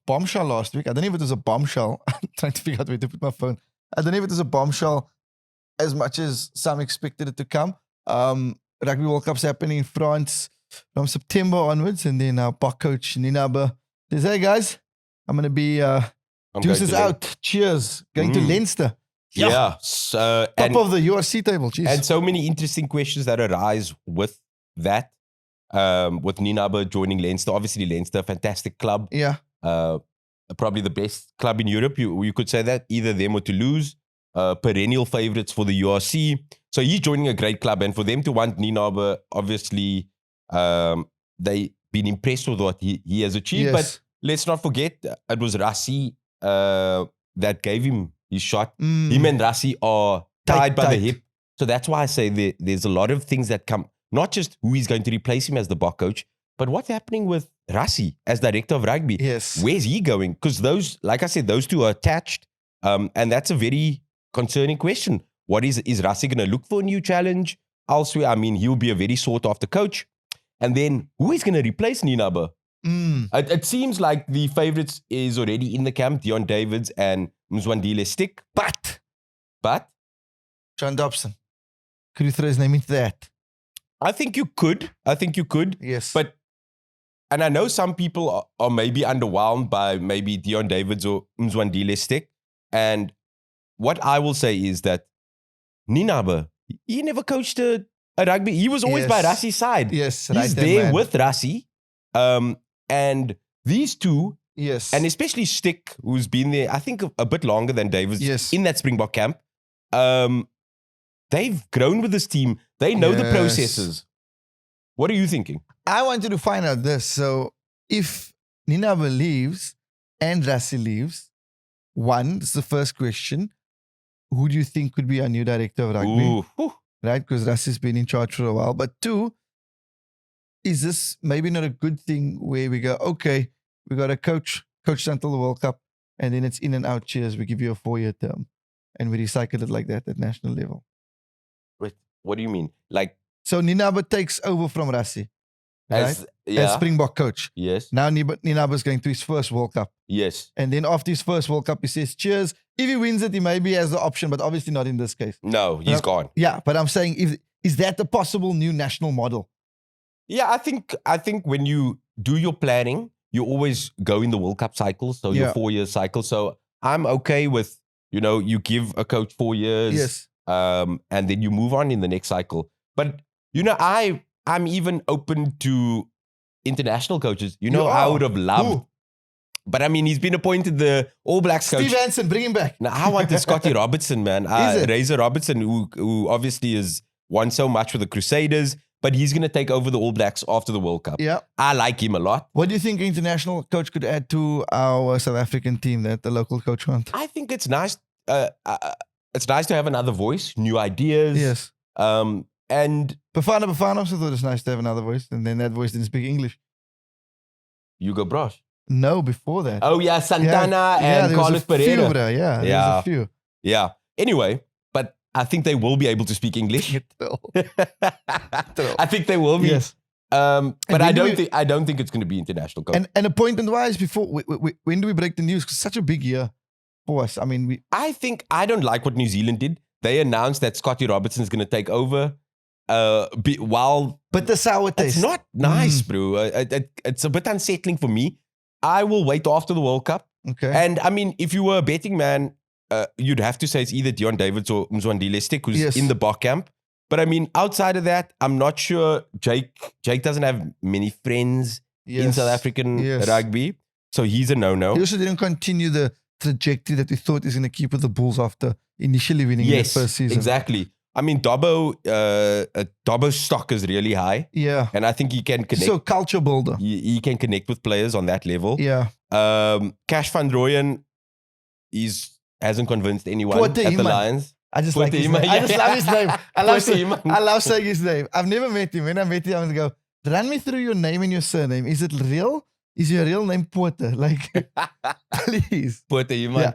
bombshell last week. I don't know if it was a bombshell. I'm trying to figure out where to put my phone. I don't know if it was a bombshell as much as some expected it to come. Rugby World Cup's happening in France from September onwards, and then our Bok coach Nienaber says, "Hey guys, I'm going to be deuces out. Cheers. Going to Leinster." Yeah. Top of the URC table. Jeez. And so many interesting questions that arise with that. With Nienaber joining Leinster. Obviously, Leinster, fantastic club. Yeah. Probably the best club in Europe. You could say that. Either them or Toulouse. Perennial favourites for the URC. So he's joining a great club. And for them to want Nienaber, obviously, they've been impressed with what he has achieved. Yes. But let's not forget, it was Rassie that gave him his shot. Him and Rassie are tied by the hip. So that's why I say there's a lot of things that come. Not just who is going to replace him as the Bok coach, but what's happening with Rassie as director of rugby. Yes. Where's he going? Because those, like I said, those two are attached. And that's a very concerning question. What is Rassie going to look for a new challenge elsewhere? I mean, he'll be a very sought after coach. And then who is going to replace Nienaber? It seems like the favourites is already in the camp, Deon Davids and Mzwandile Stick. But John Dobson. Could you throw his name into that? I think you could. Yes. And I know some people are maybe underwhelmed by maybe Deon Davids or Mzwandile Stick. And what I will say is that Nienaber, he never coached a rugby. He was always by Rassie's side. Yes. He's there with Rassie. And these two, and especially Stick, who's been there, I think, a bit longer than Davids in that Springbok camp. They've grown with this team. They know the processes. What are you thinking? I wanted to find out this. So if Nienaber leaves and Rassie leaves, one, this is the first question. Who do you think could be our new director of rugby? Right? Because Rassie's been in charge for a while. But two, is this maybe not a good thing where we go, okay, we got a coach until the World Cup, and then it's in and out, cheers, we give you a 4-year term. And we recycle it like that at national level. Wait, what do you mean? Like, so Nienaber takes over from Rassie, right? As Springbok coach. Yes. Now Nienaber's going to his first World Cup. Yes. And then after his first World Cup, he says, cheers. If he wins it, he maybe has the option, but obviously not in this case. No, he's gone. Yeah, but I'm saying, is that the possible new national model? Yeah, I think when you do your planning, you always go in the World Cup cycle, so your 4-year cycle. So I'm okay with, you give a coach 4 years. Yes. And then you move on in the next cycle. But, I'm even open to international coaches. I would have loved. Ooh. But I mean, he's been appointed the All Blacks coach. Steve Hansen, bring him back. Now, I wanted Scotty Robertson, man. Razor Robertson, who obviously has won so much with the Crusaders, but he's going to take over the All Blacks after the World Cup. Yeah. I like him a lot. What do you think an international coach could add to our South African team that the local coach wants? I think it's nice. It's nice to have another voice, new ideas. Yes. And Bafana also thought it's nice to have another voice, and then that voice didn't speak English. Hugo Brosh. No, before that. Oh yeah, Santana and Carlos Pereira. There was a few. Yeah. Anyway, but I think they will be able to speak English. I think they will be. Yes. But I don't think it's going to be international coach. And appointment-wise, before when do we break the news? Because such a big year for us. I mean, I don't like what New Zealand did. They announced that Scotty Robertson is going to take over. But the sour taste. It's not nice, bro. It's a bit unsettling for me. I will wait after the World Cup. Okay. And I mean, if you were a betting man, you'd have to say it's either Deon Davids or Mzwandile Stick, who's in the Bok camp. But I mean, outside of that, I'm not sure. Jake doesn't have many friends in South African rugby. So he's a no-no. He also didn't continue the trajectory that we thought he's going to keep with the Bulls after initially winning the first season. Exactly. I mean, Dobbo's stock is really high. Yeah. And I think he can connect. So culture builder. He can connect with players on that level. Yeah. Cash van Rooyen hasn't convinced anyone at the Lions. I just like his name. I just love his name. I love saying his name. I've never met him. When I met him, I'm going to go, run me through your name and your surname. Is it real? Is your real name Pote? Like, please. Pote, man. Yeah.